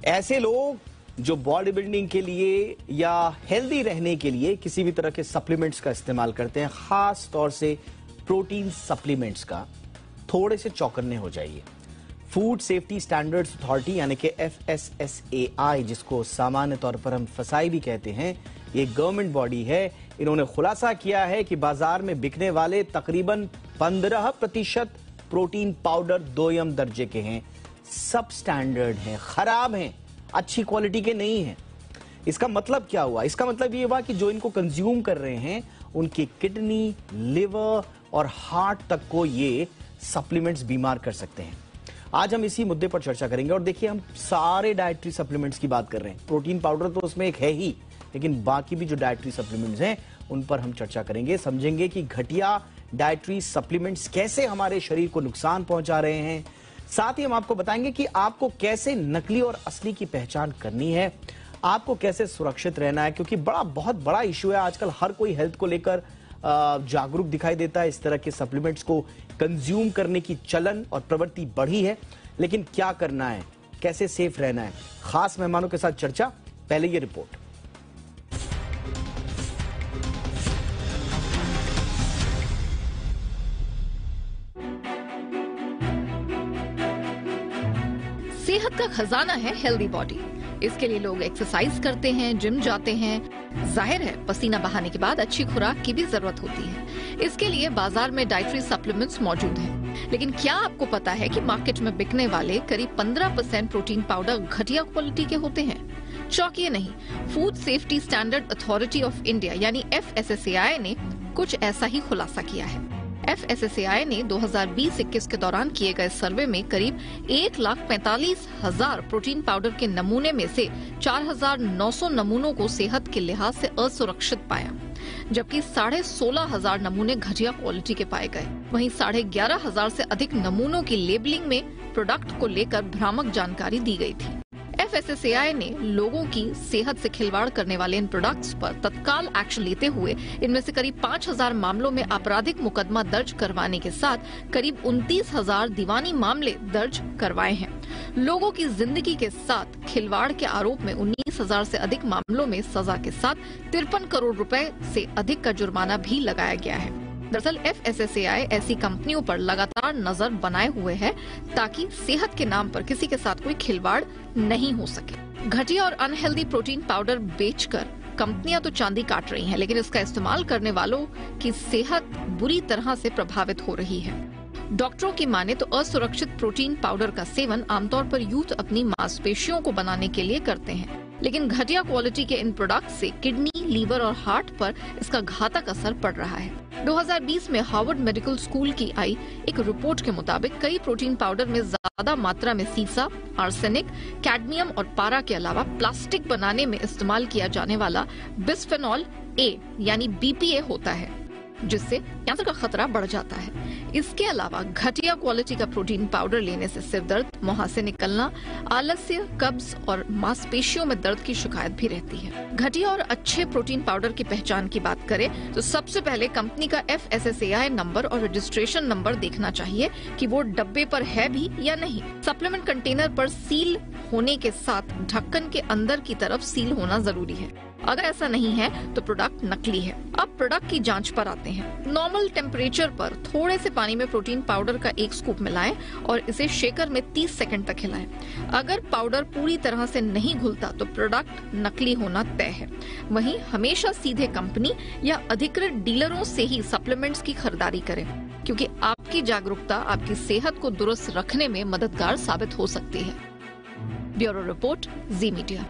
ऐसे लोग जो बॉडी बिल्डिंग के लिए या हेल्दी रहने के लिए किसी भी तरह के सप्लीमेंट्स का इस्तेमाल करते हैं, खास तौर से प्रोटीन सप्लीमेंट्स का, थोड़े से चौकन्ने हो जाइए। फूड सेफ्टी स्टैंडर्ड्स अथॉरिटी यानी कि FSSAI, जिसको सामान्य तौर पर हम फसाई भी कहते हैं, ये गवर्नमेंट बॉडी है। इन्होंने खुलासा किया है कि बाजार में बिकने वाले तकरीबन 15% प्रोटीन पाउडर दोयम दर्जे के हैं, सब स्टैंडर्ड हैं, खराब हैं, अच्छी क्वालिटी के नहीं हैं। इसका मतलब क्या हुआ? इसका मतलब ये हुआ कि जो इनको कंज्यूम कर रहे हैं उनकी किडनी, लिवर और हार्ट तक को ये सप्लीमेंट्स बीमार कर सकते हैं। आज हम इसी मुद्दे पर चर्चा करेंगे। और देखिए, हम सारे डाइटरी सप्लीमेंट्स की बात कर रहे हैं, प्रोटीन पाउडर तो उसमें एक है ही, लेकिन बाकी भी जो डाइटरी सप्लीमेंट्स हैं उन पर हम चर्चा करेंगे, समझेंगे कि घटिया डाइटरी सप्लीमेंट्स कैसे हमारे शरीर को नुकसान पहुंचा रहे हैं। साथ ही हम आपको बताएंगे कि आपको कैसे नकली और असली की पहचान करनी है, आपको कैसे सुरक्षित रहना है, क्योंकि बहुत बड़ा इशू है आजकल। हर कोई हेल्थ को लेकर जागरूक दिखाई देता है। इस तरह के सप्लीमेंट्स को कंज्यूम करने की चलन और प्रवृत्ति बढ़ी है, लेकिन क्या करना है, कैसे सेफ रहना है, खास मेहमानों के साथ चर्चा। पहले ये रिपोर्ट। सेहत का खजाना है हेल्दी बॉडी। इसके लिए लोग एक्सरसाइज करते हैं, जिम जाते हैं। जाहिर है, पसीना बहाने के बाद अच्छी खुराक की भी जरूरत होती है। इसके लिए बाजार में डाइटरी सप्लीमेंट्स मौजूद हैं। लेकिन क्या आपको पता है कि मार्केट में बिकने वाले करीब 15% प्रोटीन पाउडर घटिया क्वालिटी के होते हैं? चौंकिए नहीं, food safety standard authority of India यानी FSSAI ने कुछ ऐसा ही खुलासा किया है। FSSAI ने 2020-21 के दौरान किए गए सर्वे में करीब 1,45,000 प्रोटीन पाउडर के नमूने में से 4,900 नमूनों को सेहत के लिहाज से असुरक्षित पाया, जबकि 16,500 नमूने घटिया क्वालिटी के पाए गए। वहीं 11,500 से अधिक नमूनों की लेबलिंग में प्रोडक्ट को लेकर भ्रामक जानकारी दी गई थी। FSSAI ने लोगों की सेहत से खिलवाड़ करने वाले इन प्रोडक्ट्स पर तत्काल एक्शन लेते हुए इनमें से करीब 5,000 मामलों में आपराधिक मुकदमा दर्ज करवाने के साथ करीब 29,000 दीवानी मामले दर्ज करवाए हैं। लोगों की जिंदगी के साथ खिलवाड़ के आरोप में 19,000 से अधिक मामलों में सजा के साथ 53 करोड़ रुपए से अधिक का जुर्माना भी लगाया गया है। दरअसल FSSAI ऐसी कंपनियों पर लगातार नजर बनाए हुए है ताकि सेहत के नाम पर किसी के साथ कोई खिलवाड़ नहीं हो सके। घटिया और अनहेल्दी प्रोटीन पाउडर बेचकर कंपनियां तो चांदी काट रही हैं, लेकिन इसका इस्तेमाल करने वालों की सेहत बुरी तरह से प्रभावित हो रही है। डॉक्टरों की माने तो असुरक्षित प्रोटीन पाउडर का सेवन आमतौर पर यूथ अपनी मांसपेशियों को बनाने के लिए करते हैं, लेकिन घटिया क्वालिटी के इन प्रोडक्ट से किडनी, लीवर और हार्ट पर इसका घातक असर पड़ रहा है। 2020 में हार्वर्ड मेडिकल स्कूल की आई एक रिपोर्ट के मुताबिक कई प्रोटीन पाउडर में ज्यादा मात्रा में सीसा, आर्सेनिक, कैडमियम और पारा के अलावा प्लास्टिक बनाने में इस्तेमाल किया जाने वाला बिस्फेनॉल A यानी BPA होता है, जिससे कैंसर का खतरा बढ़ जाता है। इसके अलावा घटिया क्वालिटी का प्रोटीन पाउडर लेने से सिरदर्द, मुहासे निकलना, आलस्य, कब्ज और मांसपेशियों में दर्द की शिकायत भी रहती है। घटिया और अच्छे प्रोटीन पाउडर की पहचान की बात करें तो सबसे पहले कंपनी का FSSAI नंबर और रजिस्ट्रेशन नंबर देखना चाहिए कि वो डब्बे पर है भी या नहीं। सप्लीमेंट कंटेनर पर सील होने के साथ ढक्कन के अंदर की तरफ सील होना जरूरी है। अगर ऐसा नहीं है तो प्रोडक्ट नकली है। अब प्रोडक्ट की जांच पर आते हैं। नॉर्मल टेम्परेचर पर थोड़े से पानी में प्रोटीन पाउडर का 1 स्कूप मिलाएं और इसे शेकर में 30 सेकंड तक हिलाएं। अगर पाउडर पूरी तरह से नहीं घुलता तो प्रोडक्ट नकली होना तय है। वहीं हमेशा सीधे कंपनी या अधिकृत डीलरों से ही सप्लीमेंट्स की खरीदारी करें, क्योंकि आपकी जागरूकता आपकी सेहत को दुरुस्त रखने में मददगार साबित हो सकती है। ब्यूरो रिपोर्ट, जी मीडिया।